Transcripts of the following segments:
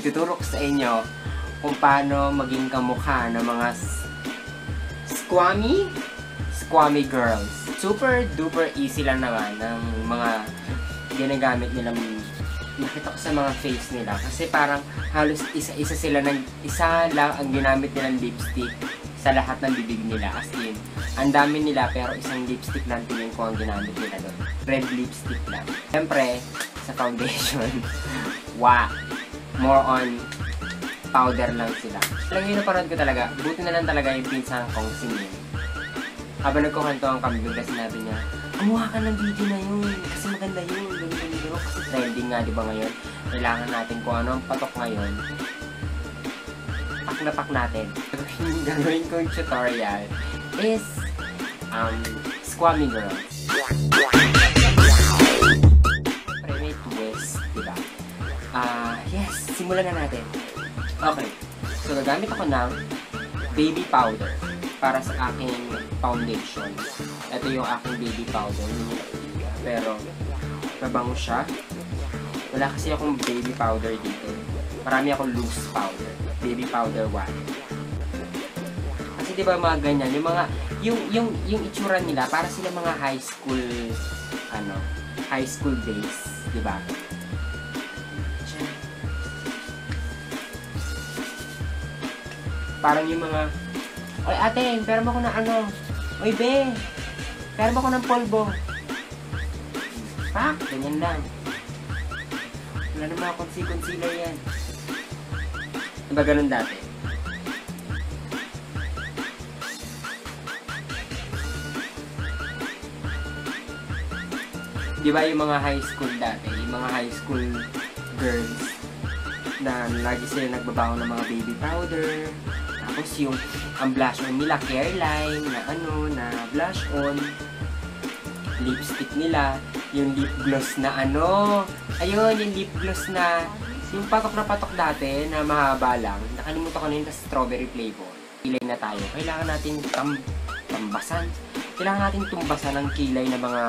Ituturo ko sa inyo kung paano maging kamukha ng mga squammy girls. Super duper easy lang naman ng mga ginagamit nilang, nakita ko sa mga face nila. Kasi parang halos isa lang ang ginamit nilang lipstick sa lahat ng bibig nila. As in, ang dami nila pero isang lipstick lang tingin ko ang ginamit nila doon. Red lipstick lang. Siyempre, sa foundation, more on powder lang sila. Alam yun, napanood ko talaga. Buti na lang talaga yung pinsan kong si Min. Habang nagkukanto ang kami, bigla sinabi niya, kumuha ka ng video na yun. Kasi maganda yun. Ganito. Kasi trending nga, di ba ngayon? Kailangan natin kung ano ang patok ngayon. Pak na pak natin. Gagawin kong tutorial is squammy girls. Private twist, diba? Yes, simulan na natin. Okay. So, gagamit ako ng baby powder para sa aking foundation. Ito yung aking baby powder. Pero, mabango siya. Wala kasi akong baby powder dito. Marami akong loose powder. Baby powder 1. Kasi diba mga ganyan, yung itsura nila, para sila mga high school days, diba? Parang yung mga, oy ate, pero mo ko na ano, oy be, pero mo ko ng polvo. Pak, ganyan lang. Wala na mga concealer yan. Diba ganun dati? Diba yung mga high school dati, yung mga high school girls na lagi sila nagbabaho ng mga baby powder. Tapos yung ang blush on nila, Careline, na blush on. Lipstick nila, yung lip gloss na ayun, yung lip gloss na, yung patok na patok dati na mahaba lang. Nakalimutan ko na yun, strawberry flavor. Kilay na tayo. Kailangan natin tambasan. Kailangan natin tumbasan ang kilay ng mga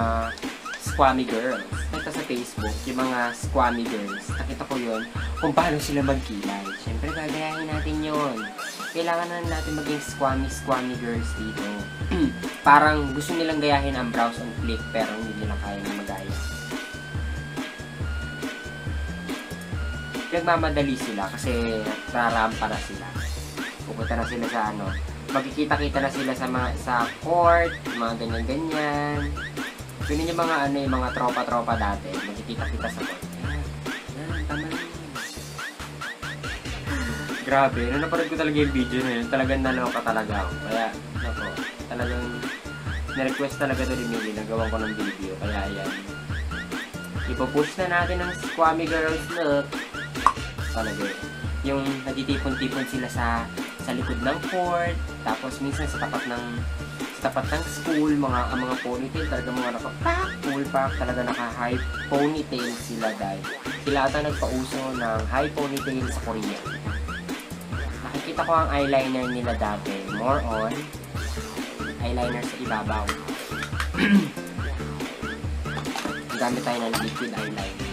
squammy girls. Nakita sa Facebook, yung mga squammy girls. Nakita ko yun kung paano sila magkilay. Siyempre, gagayahin natin yun. Kailangan na natin maging squammy girls dito. Parang gusto nilang gayahin ang brows on flick pero hindi nila kaya na magaya. Nagmamadali sila kasi rarampa na sila. Pupunta na sila sa magkikita-kita na sila sa court, mga ganyan-ganyan. Ganyan yung mga yung mga tropa-tropa dati. Magkikita-kita sa court. Yan, tama na. Grabe, nung napanood ko talaga yung video na yun, talagang naloka talaga ako. Kaya, talagang na-request talaga ito ni Millie, nagawa ko ng video. Kaya, ayan. Ipupush na natin ang squammy girls look. Talaga. Yung nagtitipon-tipon sila sa likod ng court, tapos minsan sa tapat ng school, mga ponytail, talaga mga full pack, talaga naka-high ponytail sila dahil sila ata nagpauso ng high ponytail sa Korea. Nakikita ko ang eyeliner nila dati. More on eyeliner sa ibabaw. Gamit tayo ng liquid eyeliner.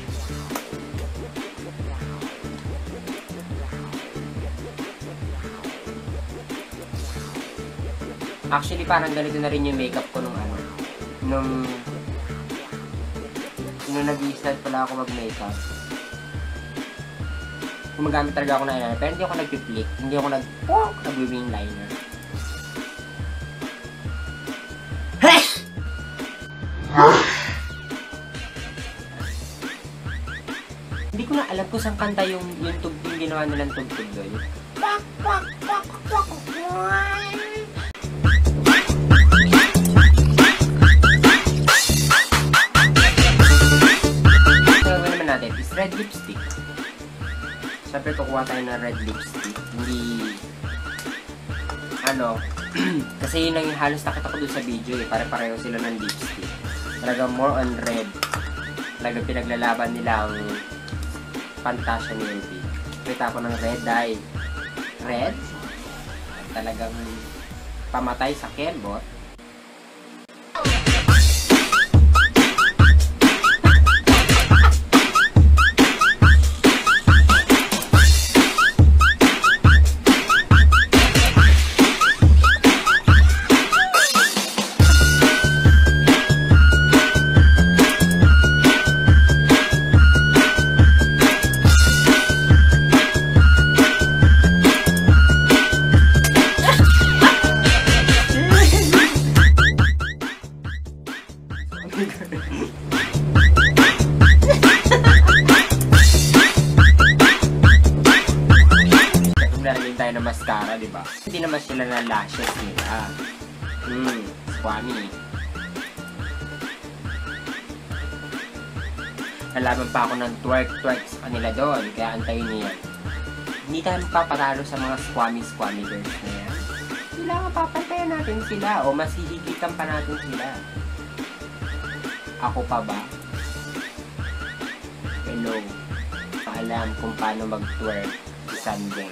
Actually, parang ganito na rin yung makeup ko nung nag-i-start pala ako mag-makeup. Gumagamit talaga ako ng eyeliner, pero hindi ako nag-flick, hindi ako nag-wing liner. Hindi ko na alam kung saan kanta yung ginawa nilang tugtog doon. Gawin naman natin is red lipstick. Siyempre, kukuha tayo ng red lipstick. Hindi, kasi yun ang halos nakita ko doon sa video pare-pareho sila ng lipstick. Talagang more on red. Talagang pinaglalaban nila ang Fantasia Navy. Kita ko ng red dye. Red? Talagang pamatay sa kembot. maglalagay tayo ng mascara, di ba? Hindi naman sila na lashes nila. Squammy. Nalaman pa ako ng twerk sa kanila doon, kaya antayin niyo yan. Hindi tayo magpapatalo sa mga squammy girls na yan. Kailangan papantayan natin sila o mas hihigitan pa natin sila. Ako pa ba? Hello. Paalam kung paano mag-twerk si Sunday.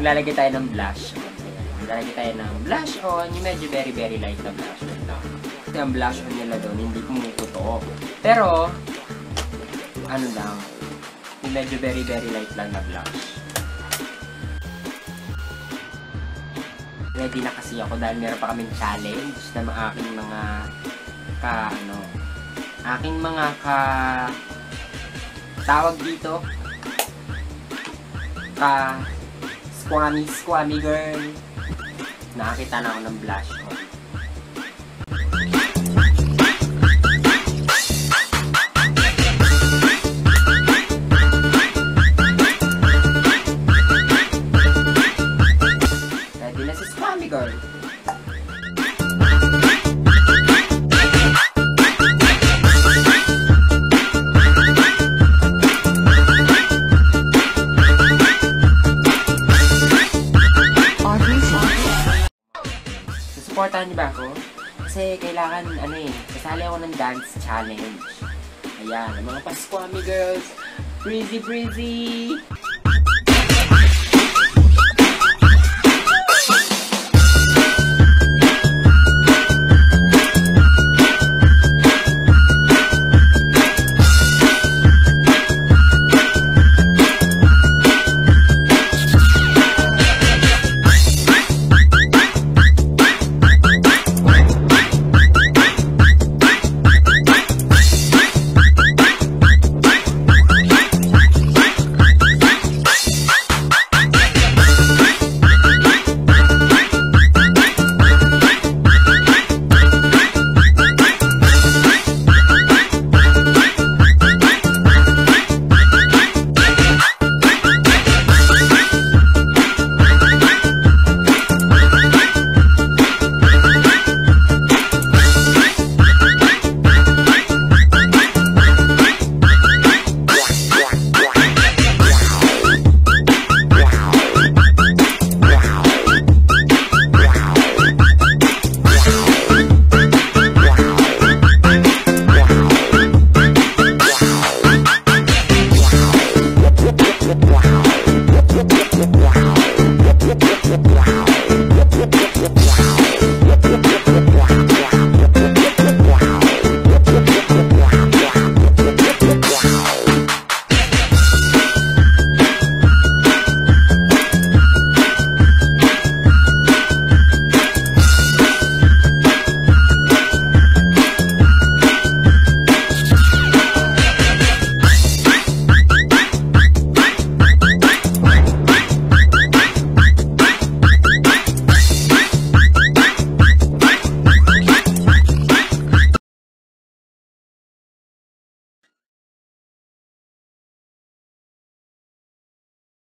Lalagay tayo ng blush on. Lalagay tayo ng blush on, yung medyo very light na blush on lang. Kasi ang blush on nila doon, hindi pumuputok. Pero, ano lang, yung medyo very light lang na blush. Ready na kasi ako dahil meron pa kaming challenge na aking mga tawag dito, squammy girl. Nakakita na ako ng blush on. Ready na si squammy girl. Supportahan niyo ba ako? Kasi kailangan, kasali ako ng dance challenge. Ayan, ang mga pa-squammy girls. Breezy! Wow.